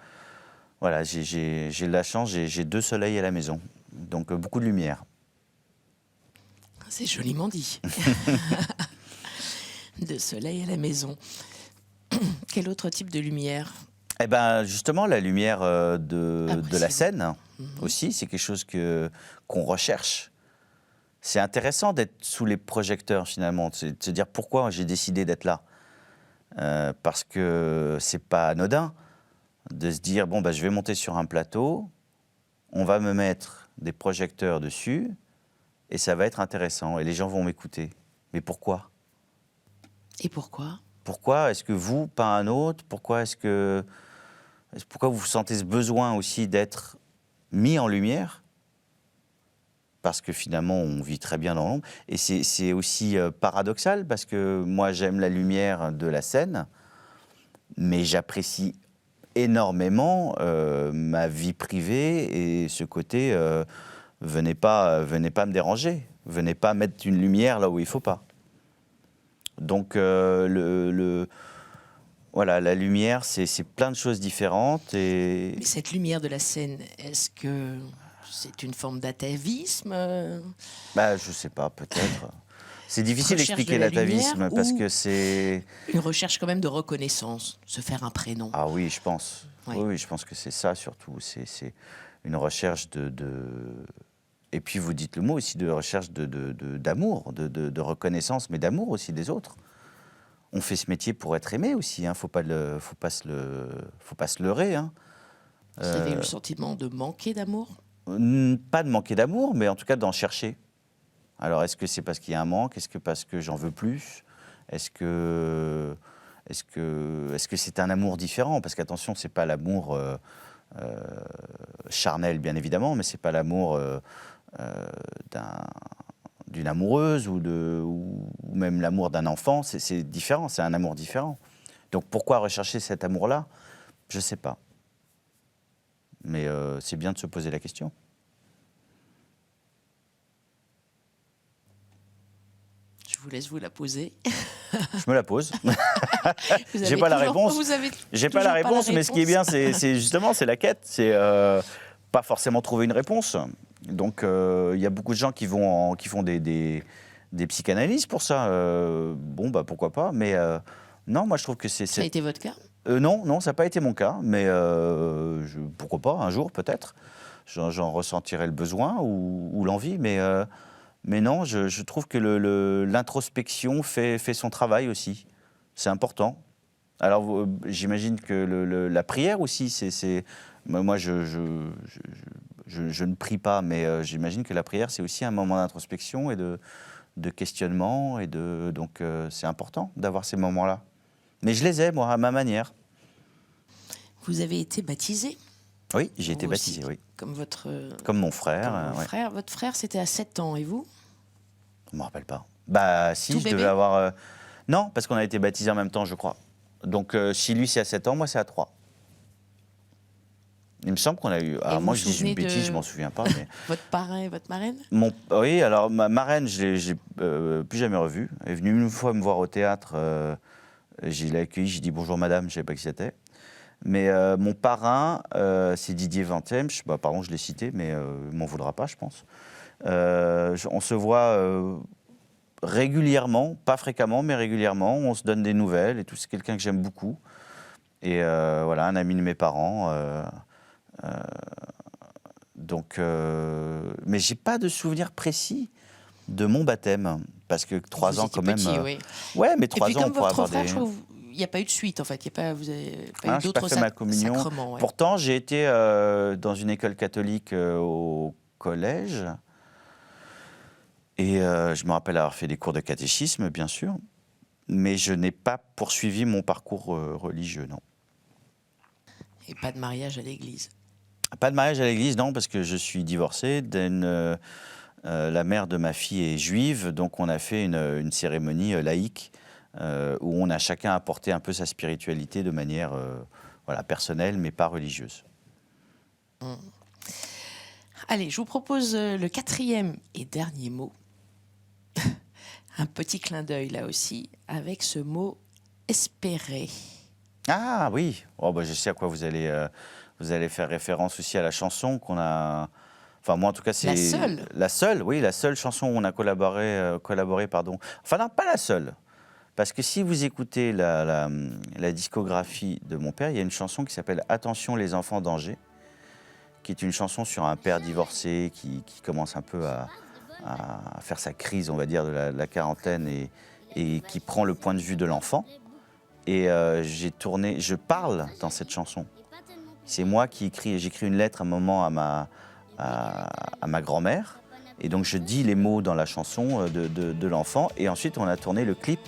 Voilà, j'ai de la chance, j'ai 2 soleils à la maison, donc beaucoup de lumière. C'est joliment dit. De soleil à la maison. Quel autre type de lumière? Eh ben justement, la lumière de la Appréciez-vous. scène aussi, c'est quelque chose qu'on recherche. C'est intéressant d'être sous les projecteurs finalement, de se dire pourquoi j'ai décidé d'être là. Parce que c'est pas anodin de se dire bon bah je vais monter sur un plateau, on va me mettre des projecteurs dessus et ça va être intéressant et les gens vont m'écouter. Mais pourquoi? Et pourquoi? Pourquoi est-ce que vous, pas un autre? Pourquoi vous sentez ce besoin aussi d'être mis en lumière? Parce que finalement, on vit très bien dans l'ombre. Et c'est aussi paradoxal, parce que moi, j'aime la lumière de la scène, mais j'apprécie énormément ma vie privée et ce côté venez pas me déranger, venez pas mettre une lumière là où il faut pas. Donc voilà, la lumière, c'est plein de choses différentes. Mais cette lumière de la scène, est-ce que c'est une forme d'atavisme? Bah, je sais pas, peut-être. C'est difficile Recherche d'expliquer de la l'atavisme lumière parce ou- que c'est... Une recherche quand même de reconnaissance, se faire un prénom. Ah oui, je pense. Oui. Oui, je pense que c'est ça surtout. C'est une recherche Et puis vous dites le mot aussi, de recherche d'amour, de reconnaissance, mais d'amour aussi des autres. On fait ce métier pour être aimé aussi, hein. Faut pas se leurrer. Hein. Vous avez eu le sentiment de manquer d'amour? Pas de manquer d'amour, mais en tout cas d'en chercher. Alors, est-ce que c'est parce qu'il y a un manque? Est-ce que parce que j'en veux plus? Est-ce que c'est un amour différent? Parce qu'attention, c'est pas l'amour charnel, bien évidemment, mais c'est pas l'amour d'une amoureuse ou même l'amour d'un enfant. C'est différent, c'est un amour différent. Donc, pourquoi rechercher cet amour-là? Je sais pas. Mais c'est bien de se poser la question. Je vous laisse vous la poser. Je me la pose. Vous J'ai avez pas la toujours- réponse. Vous avez J'ai pas toujours la réponse, mais ce qui est bien, c'est justement, c'est la quête. C'est pas forcément trouver une réponse. Donc, il y a beaucoup de gens qui font des psychanalyses pour ça. Bon, bah pourquoi pas. Mais non, moi, je trouve que Ça a c'est... été votre cas? Non, ça n'a pas été mon cas. Mais pourquoi pas, un jour, peut-être. J'en ressentirai le besoin ou l'envie. Mais non, je trouve que l'introspection fait son travail aussi. C'est important. Alors, j'imagine que la prière aussi, moi, je ne prie pas, mais j'imagine que la prière, c'est aussi un moment d'introspection et de questionnement. Donc, c'est important d'avoir ces moments-là. Mais je les ai, moi, à ma manière. Vous avez été baptisé? Oui, j'ai été Vous aussi, baptisé, oui. Comme votre Comme mon frère. comme vos ouais. frères. Votre frère, c'était à 7 ans, et vous? Je ne me rappelle pas. Bah, si, Tout je bébé devais avoir... Non, parce qu'on a été baptisés en même temps, je crois. Donc, si lui, c'est à 7 ans, moi, c'est à 3. Il me semble qu'on a eu... Alors, vous moi, vous je dis une souvenez bêtise, de- je m'en souviens pas. Mais... Votre parrain et votre marraine? Oui, alors, ma marraine, je ne l'ai plus jamais revue. Elle est venue une fois me voir au théâtre. Je l'ai accueillie, j'ai dit bonjour madame, je ne savais pas qui c'était. Mais mon parrain, c'est Didier Vintemps. Pardon, je l'ai cité, mais il m'en voudra pas, je pense. On se voit régulièrement, pas fréquemment, mais régulièrement. On se donne des nouvelles et tout. C'est quelqu'un que j'aime beaucoup. Et voilà, un ami de mes parents. Mais j'ai pas de souvenir précis de mon baptême. Parce que 3 Vous ans, étiez quand même. petit, oui. Ouais, mais Et 3 puis ans, on comme pourrait votre avoir frère, des. je trouve, il n'y a pas eu de suite en fait. Vous n'avez pas Ah, eu j'ai d'autres pas fait ma communion. sacrements. Ouais. Pourtant, j'ai été dans une école catholique au collège. Et je me rappelle avoir fait des cours de catéchisme, bien sûr. Mais je n'ai pas poursuivi mon parcours religieux, non. Et pas de mariage à l'église. Pas de mariage à l'église, non, parce que je suis divorcé. La mère de ma fille est juive, donc on a fait une cérémonie laïque où on a chacun apporté un peu sa spiritualité de manière personnelle, mais pas religieuse. Allez, je vous propose le 4e et dernier mot. Un petit clin d'œil là aussi, avec ce mot espérer. Ah oui, je sais à quoi vous allez faire référence aussi à la chanson qu'on a. Enfin, moi, en tout cas, c'est. La seule chanson où on a collaboré, pardon. Enfin, non, pas la seule. Parce que si vous écoutez la discographie de mon père, il y a une chanson qui s'appelle « Attention les enfants d'Angers », qui est une chanson sur un père divorcé qui commence un peu à faire sa crise, on va dire, de la quarantaine et qui prend le point de vue de l'enfant. Et je parle dans cette chanson. C'est moi qui écris, j'écris une lettre à un moment à ma grand-mère. Et donc je dis les mots dans la chanson de l'enfant. Et ensuite on a tourné le clip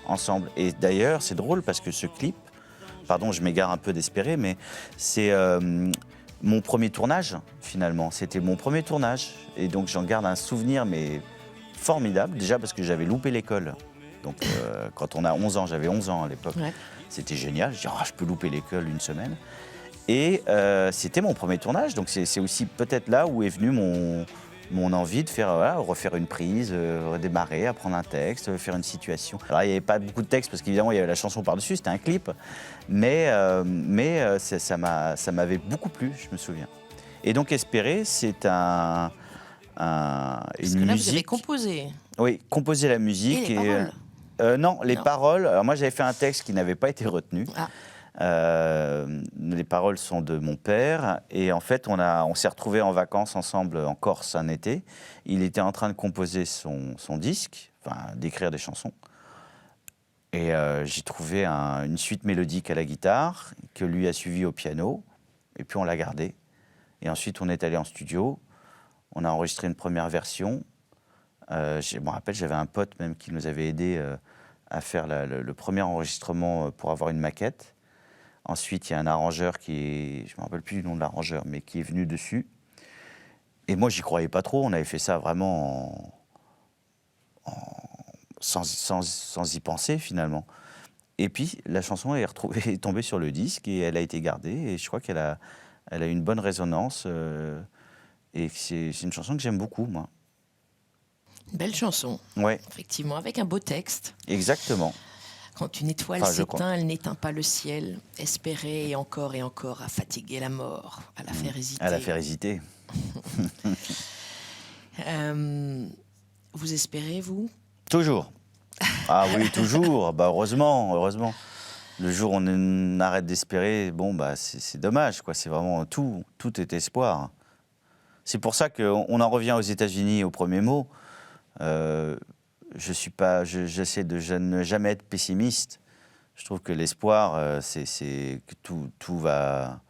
ensemble. Et d'ailleurs c'est drôle parce que ce clip, pardon je m'égare un peu d'espérer, mais c'est mon premier tournage finalement. C'était mon premier tournage. Et donc j'en garde un souvenir mais formidable. Déjà parce que j'avais loupé l'école. Donc quand on a 11 ans, j'avais 11 ans à l'époque. Ouais. C'était génial. Je dis je peux louper l'école une semaine. Et c'était mon premier tournage, donc c'est aussi peut-être là où est venue mon envie de refaire une prise, redémarrer, apprendre un texte, faire une situation. Alors il n'y avait pas beaucoup de texte parce qu'évidemment il y avait la chanson par-dessus, c'était un clip, mais ça m'avait beaucoup plu, je me souviens. Et donc Espérer, c'est une musique. Là, vous avez composé. Oui, composé la musique. Et les paroles non, les paroles. Alors moi j'avais fait un texte qui n'avait pas été retenu. Ah. Les paroles sont de mon père et en fait on s'est retrouvés en vacances ensemble en Corse un été. Il était en train de composer son disque, d'écrire des chansons et j'ai trouvé une suite mélodique à la guitare que lui a suivi au piano et puis on l'a gardé et ensuite on est allé en studio, on a enregistré une première version. Je me rappelle, j'avais un pote même qui nous avait aidé à faire le premier enregistrement pour avoir une maquette. Ensuite, il y a un arrangeur je ne me rappelle plus du nom de l'arrangeur, mais qui est venu dessus. Et moi, j'y croyais pas trop. On avait fait ça vraiment sans y penser, finalement. Et puis, la chanson est tombée sur le disque et elle a été gardée. Et je crois qu'elle a une bonne résonance. Et c'est une chanson que j'aime beaucoup, moi. Belle chanson, ouais. Effectivement, avec un beau texte. Exactement. Quand une étoile s'éteint, elle n'éteint pas le ciel. Espérer et encore à fatiguer la mort, à la faire hésiter. À la faire hésiter. Vous espérez, vous ? Toujours. Ah oui, toujours. Heureusement. Le jour où on arrête d'espérer, c'est dommage, quoi. C'est vraiment tout est espoir. C'est pour ça qu'on en revient aux États-Unis au premier mot. J'essaie de ne jamais être pessimiste. Je trouve que l'espoir, c'est que tout va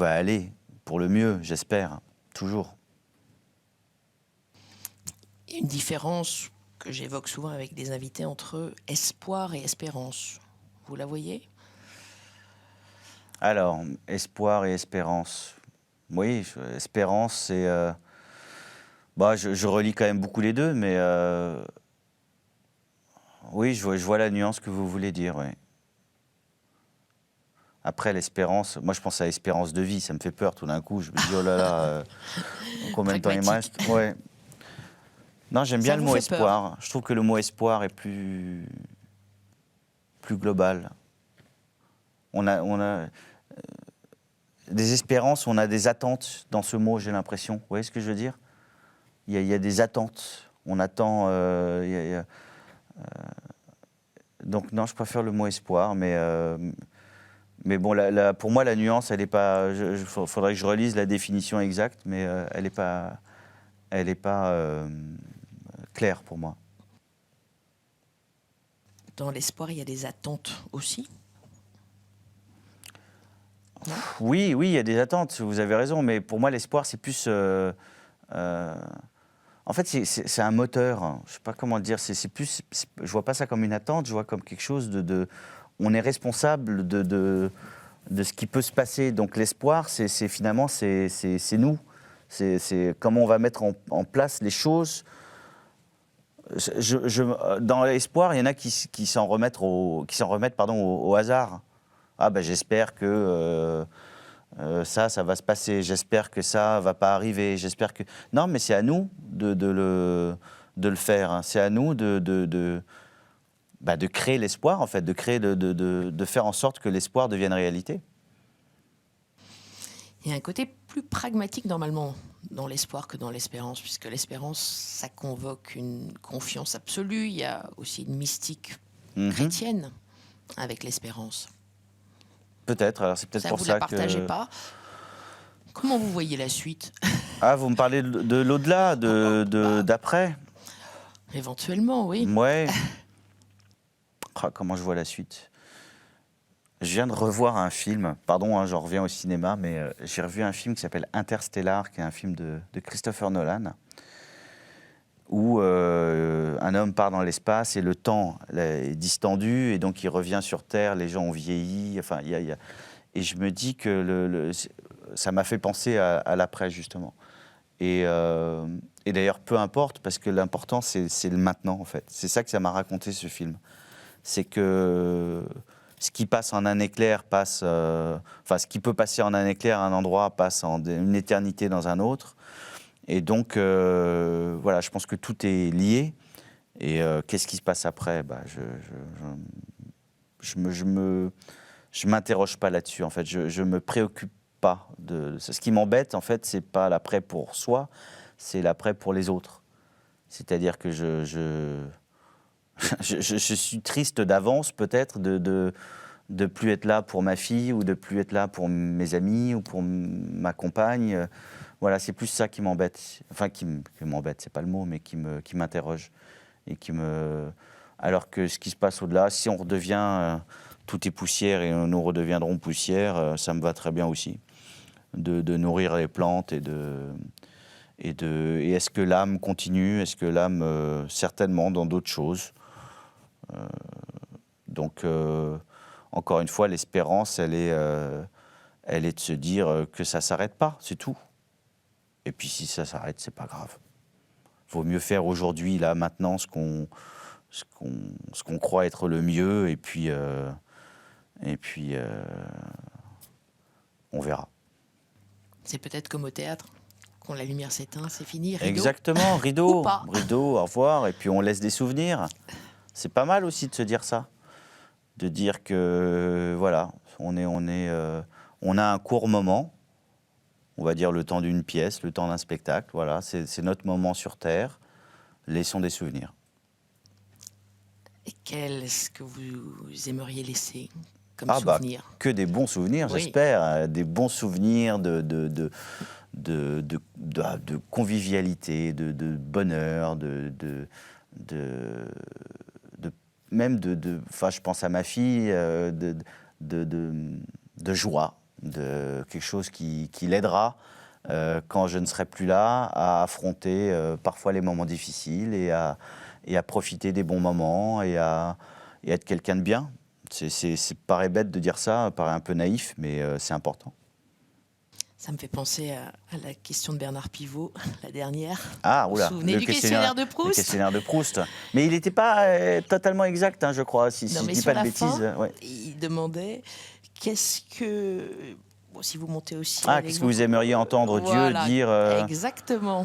aller pour le mieux, j'espère, toujours. Il y a une différence que j'évoque souvent avec des invités entre espoir et espérance. Vous la voyez ? Alors, espoir et espérance. Oui, espérance, c'est... je relie quand même beaucoup les deux, mais oui, je vois la nuance que vous voulez dire. Ouais. Après, l'espérance, moi je pense à l'espérance de vie, ça me fait peur tout d'un coup. Je me dis, oh là là, combien de temps il me reste ? Ouais. Non, j'aime bien le mot espoir. Je trouve que le mot espoir est plus global. On a des espérances, on a des attentes dans ce mot, j'ai l'impression. Vous voyez ce que je veux dire ? Il y a des attentes. On attend... donc non, je préfère le mot espoir, mais bon, pour moi, la nuance, elle n'est pas... Il faudrait que je relise la définition exacte, mais elle n'est pas claire pour moi. Dans l'espoir, il y a des attentes aussi. Oui, il y a des attentes, vous avez raison, mais pour moi, l'espoir, c'est plus... en fait, c'est un moteur, hein. Je ne sais pas comment le dire, je ne vois pas ça comme une attente, je vois comme quelque chose on est responsable de ce qui peut se passer. Donc l'espoir, finalement, c'est nous. C'est comment on va mettre en place les choses. Dans l'espoir, il y en a qui s'en remettent au hasard. Ah ben j'espère que ça va se passer, j'espère que ça va pas arriver, j'espère que... Non, mais c'est à nous de le faire, hein. C'est à nous de créer l'espoir, en fait, de faire en sorte que l'espoir devienne réalité. Il y a un côté plus pragmatique, normalement, dans l'espoir que dans l'espérance, puisque l'espérance, ça convoque une confiance absolue. Il y a aussi une mystique chrétienne avec l'espérance. Peut-être, alors c'est peut-être Ça, pour vous ça la partagez pas. Comment vous voyez la suite? Ah, vous me parlez de l'au-delà, d'après? Éventuellement, oui. Ouais. Ah, comment je vois la suite? Je viens de revoir un film, pardon, hein, j'en reviens au cinéma, mais j'ai revu un film qui s'appelle Interstellar, qui est un film de Christopher Nolan, où un homme part dans l'espace et le temps est distendu, et donc il revient sur Terre, les gens ont vieilli, enfin, et je me dis que ça m'a fait penser à l'après, justement. Et d'ailleurs, peu importe, parce que l'important, c'est le maintenant, en fait. C'est ça que ça m'a raconté, ce film. C'est que ce qui passe en un éclair ce qui peut passer en un éclair à un endroit passe en une éternité dans un autre. Et donc, voilà, je pense que tout est lié. Et qu'est-ce qui se passe après? Je m'interroge pas là-dessus, en fait. Je me préoccupe pas de ça. Ce qui m'embête, en fait, c'est pas l'après pour soi, c'est l'après pour les autres. C'est-à-dire que je suis triste d'avance, peut-être, de plus être là pour ma fille, ou de plus être là pour mes amis, ou pour ma compagne. Voilà, c'est plus ça qui m'embête. Enfin, qui m'embête, c'est pas le mot, mais qui m'interroge. Et alors que ce qui se passe au-delà, si on redevient... tout est poussière et nous redeviendrons poussière, ça me va très bien aussi. De nourrir les plantes et est-ce que l'âme continue? Est-ce que l'âme, certainement, dans d'autres choses. Donc, encore une fois, l'espérance, elle est de se dire que ça ne s'arrête pas, c'est tout. Et puis, si ça s'arrête, c'est pas grave. Vaut mieux faire aujourd'hui, là, maintenant, ce qu'on croit être le mieux, et puis on verra. C'est peut-être comme au théâtre, quand la lumière s'éteint, c'est fini, rideau. Exactement, rideau, Ou pas. rideau, au revoir, et puis on laisse des souvenirs. C'est pas mal aussi de se dire ça, de dire que voilà, on a un court moment, on va dire le temps d'une pièce, le temps d'un spectacle, voilà, c'est notre moment sur Terre, laissons des souvenirs. Et qu'est-ce que vous aimeriez laisser comme Ah bah, souvenir? que des bons souvenirs, Oui. j'espère, des bons souvenirs de convivialité, de bonheur, même enfin, je pense à ma fille, de joie, de quelque chose qui l'aidera quand je ne serai plus là à affronter parfois les moments difficiles et à profiter des bons moments et à être quelqu'un de bien. C'est paraît bête de dire ça, paraît un peu naïf, mais c'est important. Ça me fait penser à la question de Bernard Pivot, la dernière. Ah, oula, Vous vous souvenez du questionnaire de Proust? Le questionnaire de Proust. Mais il n'était pas totalement exact, hein, je crois, si je ne dis pas de bêtises. Fin, ouais. il demandait qu'est-ce que... Bon, si vous montez aussi... Qu'est-ce que vous aimeriez entendre voilà, Dieu dire Exactement.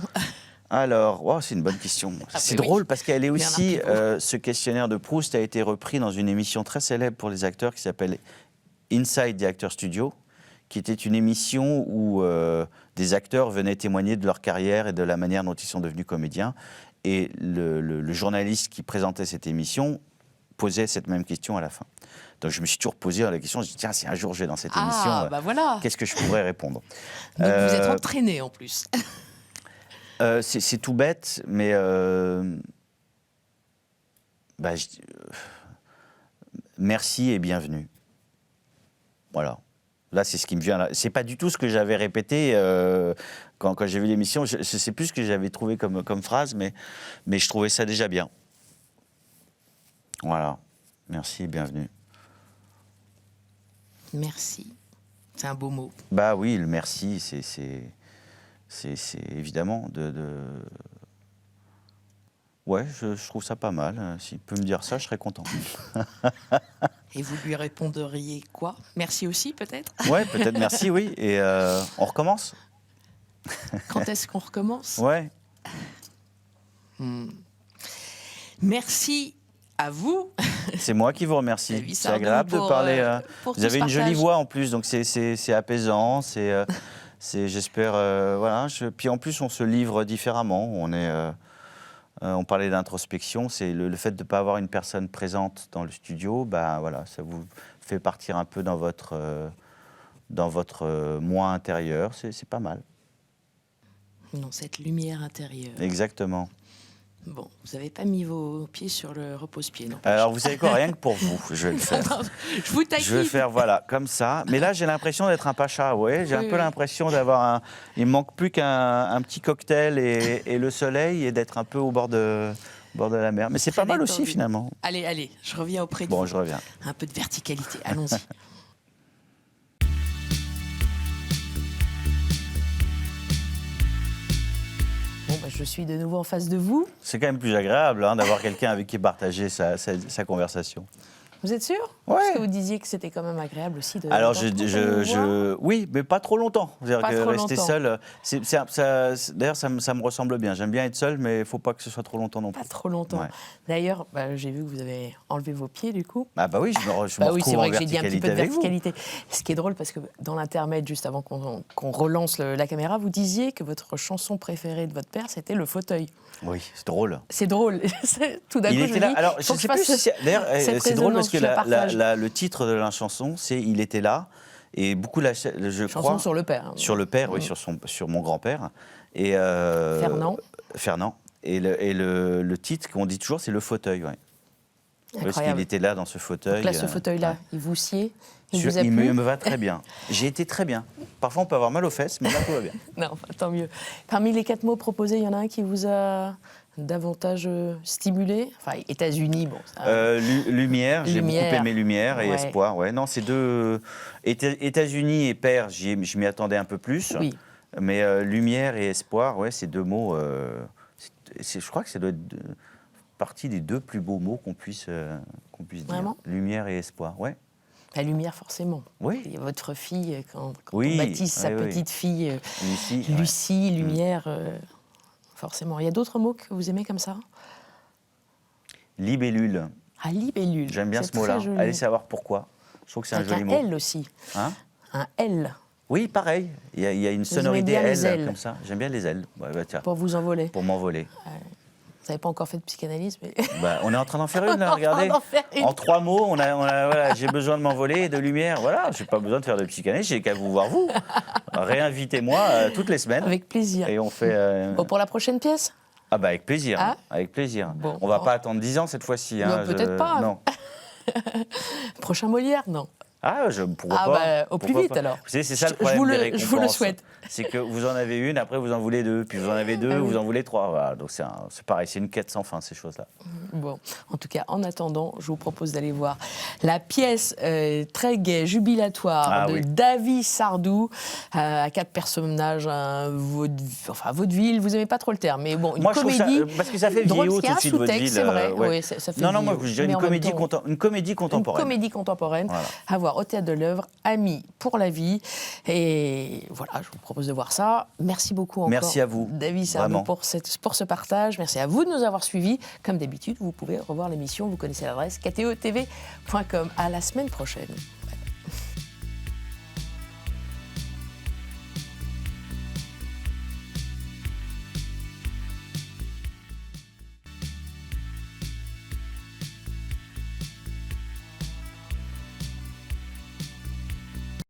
Alors, c'est une bonne question. C'est drôle parce qu'elle est aussi... ce questionnaire de Proust a été repris dans une émission très célèbre pour les acteurs qui s'appelle Inside the Actor Studio, qui était une émission où des acteurs venaient témoigner de leur carrière et de la manière dont ils sont devenus comédiens. Et le journaliste qui présentait cette émission posait cette même question à la fin. Donc je me suis toujours posé la question, je me suis dit, tiens, si un jour je vais dans cette émission, bah voilà. qu'est-ce que je pourrais répondre? Donc vous êtes entraîné en plus. C'est tout bête, mais merci et bienvenue. Voilà. Là, c'est ce qui me vient là. C'est pas du tout ce que j'avais répété quand j'ai vu l'émission. Je sais plus ce que j'avais trouvé comme phrase, mais je trouvais ça déjà bien. Voilà. Merci et bienvenue. Merci. C'est un beau mot. Bah oui, le merci, c'est évidemment Ouais, je trouve ça pas mal. S'il peut me dire ça, je serais content. Et vous lui répondriez quoi? Merci aussi, peut-être? Ouais, peut-être merci, oui. Et on recommence? Quand est-ce qu'on recommence? Ouais. Merci à vous. C'est moi qui vous remercie. David C'est Sardou agréable de pour, parler. pour Vous tout avez ce une jolie partage. voix en plus, donc c'est apaisant. J'espère. Voilà. Puis en plus, on se livre différemment. On parlait d'introspection. C'est le fait de ne pas avoir une personne présente dans le studio. Bah voilà, ça vous fait partir un peu dans votre moi intérieur. C'est pas mal. Dans cette lumière intérieure. Exactement. Bon, vous n'avez pas mis vos pieds sur le repose-pied, non? Alors, vous savez quoi, rien que pour vous, je vais le faire. Non, je vous taquine. Je vais faire, voilà, comme ça. Mais là, j'ai l'impression d'être un pacha, ouais. J'ai un Oui, peu oui. l'impression d'avoir un... Il me manque plus qu'un petit cocktail et le soleil et d'être un peu au bord de la mer. Mais c'est pas Très mal aussi, détendu. finalement. Allez, je reviens auprès de Bon, vous. je reviens. Un peu de verticalité, allons-y. Bon, je suis de nouveau en face de vous. C'est quand même plus agréable hein, d'avoir quelqu'un avec qui partager sa conversation. Vous êtes sûr? Ouais. Parce que vous disiez que c'était quand même agréable aussi de... Alors, d'entendre vos voix. oui, mais pas trop longtemps. C'est-à-dire Pas que trop rester longtemps. seul, d'ailleurs, ça me ressemble bien. J'aime bien être seul, mais il ne faut pas que ce soit trop longtemps non plus. Pas trop longtemps. Ouais. D'ailleurs, j'ai vu que vous avez enlevé vos pieds, du coup. Ah bah oui, je me Oui, retrouve c'est en vrai que j'ai dit un petit peu de avec vous. verticalité. Ce qui est drôle, parce que dans l'intermède, juste avant qu'on relance la caméra, vous disiez que votre chanson préférée de votre père, c'était Le Fauteuil. Oui, c'est drôle. C'est drôle. Tout d'un coup, Il je était me là. dis, Alors, faut je que sais fasse plus si d'ailleurs, cette c'est drôle parce que résonance, je la partage. le titre de la chanson, c'est Il était là. Et beaucoup, je Chanson crois. sur le père. hein. Sur le père, oui, sur mon grand-père. Et, Fernand. Et le titre qu'on dit toujours, c'est Le Fauteuil. Ouais. Parce qu'il Incroyable. était là dans ce fauteuil. Donc là, ce fauteuil-là, il vous sied, il vous a il plu? me va très bien. J'ai été très bien. Parfois, on peut avoir mal aux fesses, mais là, tout va bien. Non, enfin, tant mieux. Parmi les 4 mots proposés, il y en a un qui vous a davantage stimulé? Enfin, États-Unis, bon. Ça... Lumière, j'ai beaucoup Lumière. aimé Lumière et Ouais. Espoir. Ouais, non, c'est deux. États-Unis et Père, je m'y attendais un peu plus. Oui. Mais Lumière et Espoir, ouais, c'est deux mots. Je crois que ça doit être partie des deux plus beaux mots qu'on puisse dire. Vraiment? Lumière et Espoir, ouais. La lumière, forcément. Oui. Et votre fille, quand Oui, on baptise sa oui, oui. petite fille Lucie. ouais. Lucie, Lumière, forcément. Il y a d'autres mots que vous aimez comme ça? Libellule. Ah, libellule. J'aime bien C'est ce mot-là. très joli. Allez savoir pourquoi. Je trouve que c'est un Avec joli un mot. L aussi. Hein? Un L, Oui, pareil. Il y a une aimez sonorité bien les L ailes. comme ça. J'aime bien les ailes. Ouais, bah, tiens, pour vous envoler. pour m'envoler. Vous n'avez pas encore fait de psychanalyse, mais... Bah, on est en train d'en faire une, On est là, en train regardez. d'en faire une. En 3 mots, voilà, j'ai besoin de m'envoler et de lumière. Voilà, j'ai pas besoin de faire de psychanalyse, j'ai qu'à vous voir vous. Réinvitez-moi toutes les semaines. Avec plaisir. Et on fait. Bon, pour la prochaine pièce? Ah bah avec plaisir, Ah. avec plaisir. Bon. On va pas attendre 10 ans cette fois-ci. Non, peut-être pas. Non. Prochain Molière? Non. Ah, pourquoi Ah, pas. bah, au plus Pourquoi vite, pas. alors. Vous savez, c'est ça le Je problème vous des le- récompenses. je vous le souhaite. C'est que vous en avez une, après vous en voulez 2, puis vous en avez 2, Ah oui. vous en voulez 3. Voilà, donc c'est pareil, c'est une quête sans fin, ces choses-là. Bon, en tout cas, en attendant, je vous propose d'aller voir la pièce très gaie, jubilatoire Ah de oui. David Sardou, à 4 personnages, un vaudeville, vous n'aimez pas trop le terme, mais bon, une Moi, je trouve comédie. ça, parce que ça fait drôle, vieillot parce qu'il y tout a de un suite, sous-texte, vaudeville. c'est vrai. ouais. Oui, ça fait Non, moi, vieillot. je dirais Mais une en même comédie, temps, une comédie contemporaine. Une comédie contemporaine, Voilà. à voir au Théâtre de l'Œuvre, Amis pour la vie. Et voilà, je vous propose de voir ça. Merci beaucoup encore. Merci à vous, David Sardou, vraiment. pour ce partage. Merci à vous de nous avoir suivis. Comme d'habitude, vous pouvez revoir l'émission, vous connaissez l'adresse kto-tv.com. À la semaine prochaine. Bye bye.